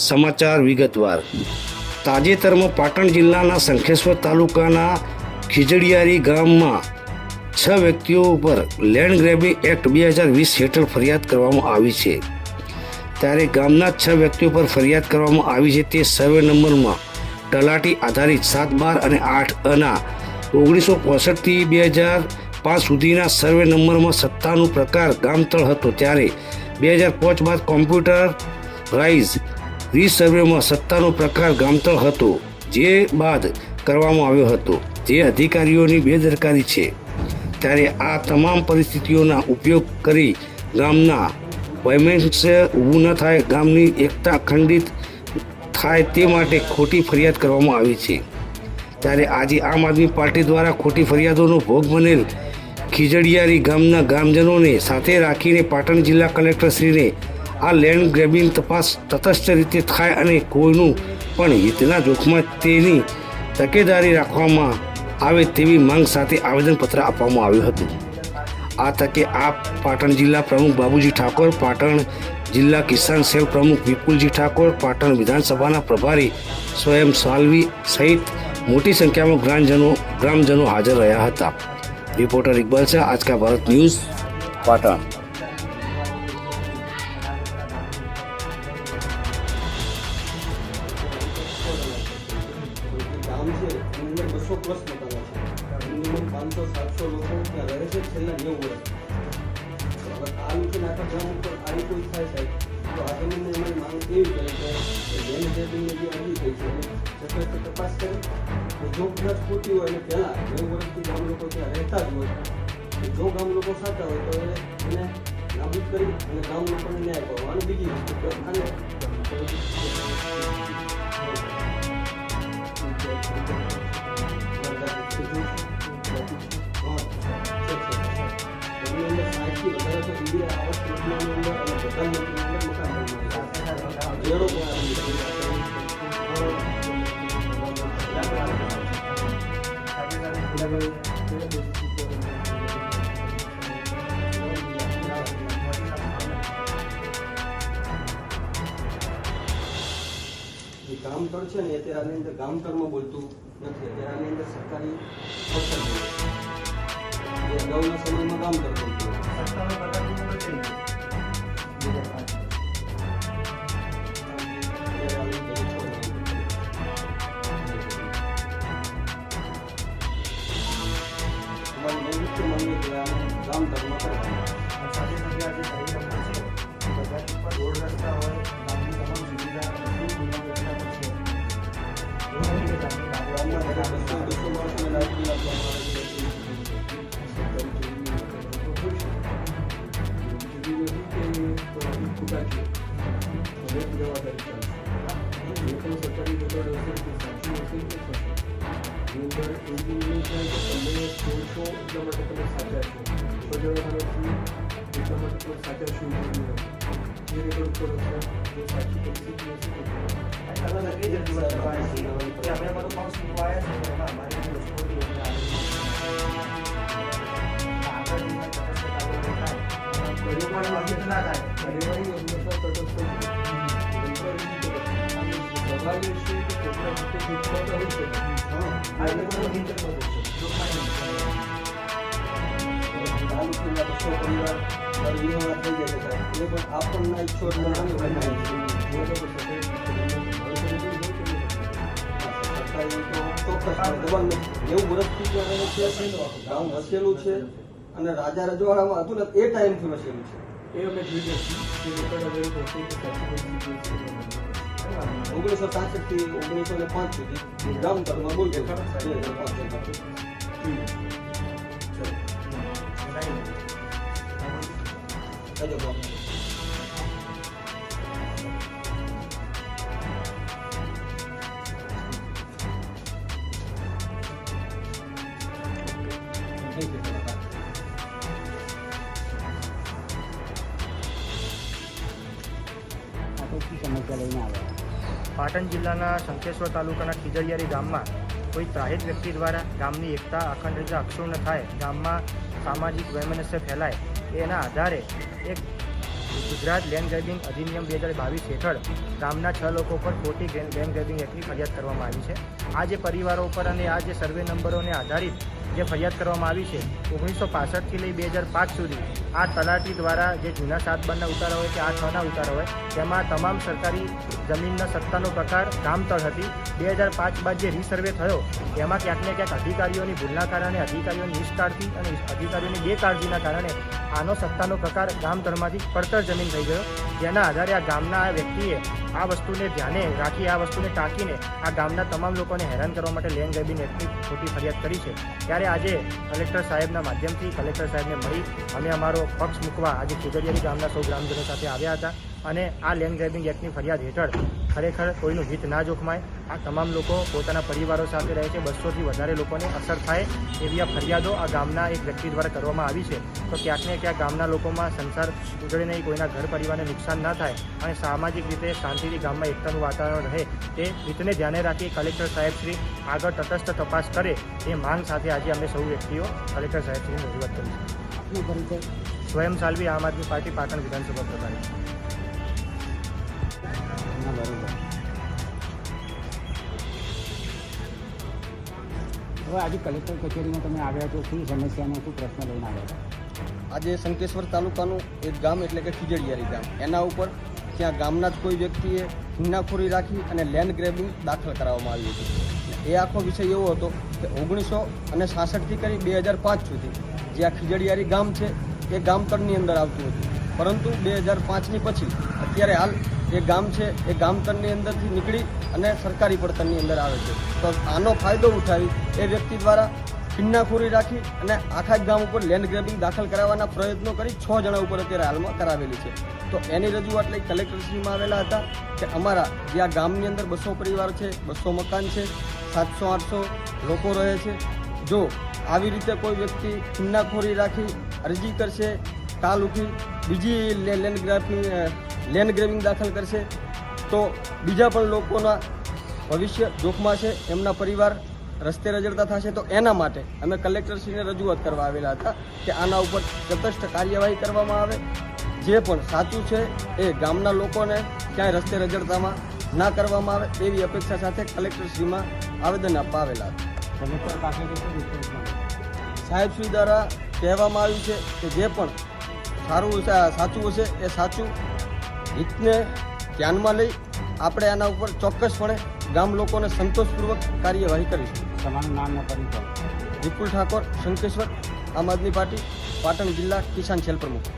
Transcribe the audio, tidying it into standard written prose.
સમાચાર વિગતવાર. તાજેતરમાં પાટણ જિલ્લાના શંખેશ્વર તાલુકાના ખીજડીયારી ગામમાં 6 વ્યક્તિઓ ઉપર લેન્ડ ગ્રેબિંગ એક્ટ 2020 હેઠળ ફરિયાદ કરવામાં આવી છે. ત્યારે ગામના 6 વ્યક્તિઓ પર ફરિયાદ કરવામાં આવી છે. તે સર્વે નંબરમાં તલાટી આધારિત 7, 12 અને 8 અના 1965 થી 2005 સુધીના સર્વે નંબરમાં સત્તાનું પ્રકાર ગામતળ હતો. ત્યારે 2005 બાદ કોમ્પ્યુટરાઇઝ રીસર્વેમાં સત્તાનો પ્રકાર ગામતળ હતો, જે બાદ કરવામાં આવ્યો હતો, જે અધિકારીઓની બેદરકારી છે. ત્યારે આ તમામ પરિસ્થિતિઓના ઉપયોગ કરી ગામના વૈમનસ્ય ઊભું ન થાય, ગામની એકતા અખંડિત થાય તે માટે ખોટી ફરિયાદ કરવામાં આવી છે. ત્યારે આજે આમ આદમી પાર્ટી દ્વારા ખોટી ફરિયાદોનો ભોગ બનેલ ખીજડીયારી ગામના ગ્રામજનોને સાથે રાખીને પાટણ જિલ્લા કલેક્ટરશ્રીને આ લેન્ડ ગ્રેબિંગ તપાસ તટસ્થ રીતે થાય અને કોઈનું પણ હિતના જોખમાં તેની તકેદારી રાખવામાં આવે તેવી માંગ સાથે આવેદનપત્ર આપવામાં આવ્યું હતું. આ તકે પાટણ જિલ્લા પ્રમુખ બાબુજી ઠાકોર, પાટણ જિલ્લા કિસાન સેલ પ્રમુખ વિપુલજી ઠાકોર, પાટણ વિધાનસભાના પ્રભારી સ્વયં સાલવી સહિત મોટી સંખ્યામાં ગ્રામજનો હાજર રહ્યા હતા. રિપોર્ટર ઇકબાલ શાહ, आज का भारत न्यूज़, पाटण. ગામ છે એની અંદર 200 પ્લસ મકાનો છે. મિનિમમ 500-700 લોકો ત્યાં રહે છે છેલ્લા 90 વર્ષ. હવે આ લોકોને આખા ગામ ઉપર આવી કોઈ થાય સાહેબ તો આ જમીનની અમારી માંગ એવી કરે કે લેન્ડ ગ્રેબિંગની જે અરજી થઈ છે એને સતત તપાસ કરે. જો કદાચ ખોટી હોય અને પહેલાં 90 વર્ષથી ગામ લોકો ત્યાં રહેતા જ હોય, જો ગામ લોકો સાચા હોય તો એને નાબૂદ કરી અને ગામ લોકોને ન્યાય કરવો. અને બીજી વસ્તુ કે આને ગામતળ છે ને અત્યારે આની અંદર ગામતળમાં બોલતું નથી. અત્યારે આની અંદર સરકારી પસંદ બોલે છે. અગાઉના સમયમાં ગામતળ બોલતું ગામ વસેલું છે અને રાજા રજવાડામાં હતું ને એ ટાઈમથી વસેલું છે. 1966 થી 1905 સુધી ગામતળમાં બોલતું. પાટણ જિલ્લાના શંખેશ્વર તાલુકાના ખીજડીયારી ગામમાં કોઈ ત્રાહિત વ્યક્તિ દ્વારા ગામની એકતા અખંડિતતા અક્ષુણ્ણ થાય, ગામમાં સામાજિક વૈમનસ્ય ફેલાય, એના આધારે એક ગુજરાત લેન્ડ ગ્રેબિંગ અધિનિયમ 2022 હેઠળ ગામના 6 લોકો પર ખોટી લેન્ડ ગ્રેબિંગ એક્ટની ફરિયાદ કરવામાં આવી છે. આ જે પરિવારો ઉપર અને આ જે સર્વે નંબરોને આધારિત જે ફરિયાદ કરવામાં આવી છે 1965થી લઈ 2005 સુધી આ તલાટી દ્વારા જે જૂના 7 બારના ઉતારા હોય કે 8 6ના ઉતારા હોય તેમાં તમામ સરકારી જમીનના સત્તાનો પ્રકાર ગામતળ હતી. 2005 બાદ જે રીસર્વે થયો તેમાં ક્યાંક ને ક્યાંક અધિકારીઓની ભૂલના કારણે, અધિકારીઓની નિષ્કાળજી અને અધિકારીઓની બેકાળજીના કારણે આનો સત્તાનો પ્રકાર ગામતળમાંથી પડતર જમીન થઈ ગયો. જેના આધારે આ ગામના આ વ્યક્તિએ આ વસ્તુને ધ્યાને રાખી, આ વસ્તુને ટાંકીને આ ગામના તમામ લોકોને હેરાન કરવા માટે લેન્ડ ગ્રેબિંગ એક્ટની ખોટી ફરિયાદ કરી છે. ત્યારે આજે કલેક્ટર સાહેબના માધ્યમથી કલેક્ટર સાહેબને મળી અમે અમારો પક્ષ મૂકવા આજે ખીજડીયારી ગામના સૌ ગ્રામજનો સાથે આવ્યા હતા અને આ લેન્ડ ગ્રેબિંગ એક્ટની ફરિયાદ હેઠળ ખરેખર કોઈનું હિત ના જોખમાય, આ તમામ લોકો પોતાના પરિવારો સાથે રહે છે, 200થી વધારે લોકોને અસર થાય એવી આ ફરિયાદો આ ગામના એક વ્યક્તિ દ્વારા કરવામાં આવી છે. તો ક્યાંક ને ક્યાંક ગામના લોકોમાં સંસાર ઉજળે નહીં, કોઈના ઘર પરિવારને નુકસાન ના થાય અને સામાજિક રીતે શાંતિથી ગામમાં એકતાનું વાતાવરણ રહે તે રીતને ધ્યાને રાખી કલેક્ટર સાહેબશ્રી આગળ તટસ્થ તપાસ કરે એ માંગ સાથે આજે અમે સૌ વ્યક્તિઓ કલેક્ટર સાહેબશ્રીની રજૂઆત કરી છે. સ્વયં સાલવી, આમ આદમી પાર્ટી, પાટણ વિધાનસભા પ્રભારી. હવે આજે કલેક્ટર કચેરીમાં તમે આવ્યા છો, શું સમસ્યાનો શું પ્રશ્ન લઈને આવ્યા હતા? આજે શંકેશ્વર તાલુકાનું એક ગામ એટલે કે ખીજડીયારી ગામ, એના ઉપર ત્યાં ગામના જ કોઈ વ્યક્તિએ હુમલાખોરી રાખી અને લેન્ડ ગ્રેબિંગ દાખલ કરાવવામાં આવ્યું હતું. એ આખો વિષય એવો હતો કે 1966થી કરી 2005 સુધી જે આ ખીજડીયારી ગામ છે એ ગામતળની અંદર આવતું હતું, પરંતુ 2005ની પછી અત્યારે હાલ એ ગામ છે એ ગામતળની અંદરથી નીકળી અને સરકારી પડતરની અંદર આવે છે. તો આનો ફાયદો ઉઠાવી એ વ્યક્તિ દ્વારા કિન્નાખોરી રાખી અને આખા ગામ ઉપર લેન્ડ ગ્રેબિંગ દાખલ કરાવવાના પ્રયત્નો કરી 6 જણા ઉપર અત્યારે હાલમાં કરાવેલી છે. તો એની રજૂઆત લઈ કલેક્ટરશ્રીમાં આવેલા હતા કે અમારા જે આ ગામની અંદર 200 પરિવાર છે, 200 મકાન છે, 700-800 લોકો રહે છે. જો આવી રીતે કોઈ વ્યક્તિ કિન્નાખોરી રાખી અરજી કરશે, કાલ ઉઠી બીજી લેન્ડ ગ્રેબિંગ દાખલ કરશે તો બીજા પણ લોકોના ભવિષ્ય જોખમાશે, એમના પરિવાર રસ્તે રજડતા થશે. તો એના માટે અમે કલેક્ટરશ્રીને રજૂઆત કરવા આવેલા હતા કે આના ઉપર તટસ્થ કાર્યવાહી કરવામાં આવે, જે પણ સાચું છે એ ગામના લોકોને ક્યાંય રસ્તે રજડતામાં ના કરવામાં આવે એવી અપેક્ષા સાથે કલેક્ટરશ્રીમાં આવેદન આપવા આવેલા હતા. કલેક્ટર પાસેથી શું રિસ્પોન્સ મળ્યો? સાહેબશ્રી દ્વારા કહેવામાં આવ્યું છે કે જે પણ સાચું હશે એ સાચું હિતને ધ્યાનમાં લઈ આપણે આના ઉપર ચોક્કસપણે ગામ લોકોને સંતોષપૂર્વક કાર્યવાહી કરીશું. તમારું નામ ને પરિચય? વિપુલ ઠાકોર, શંકેશ્વર, આમ આદમી પાર્ટી, પાટણ જિલ્લા કિસાન સેલ પ્રમુખ.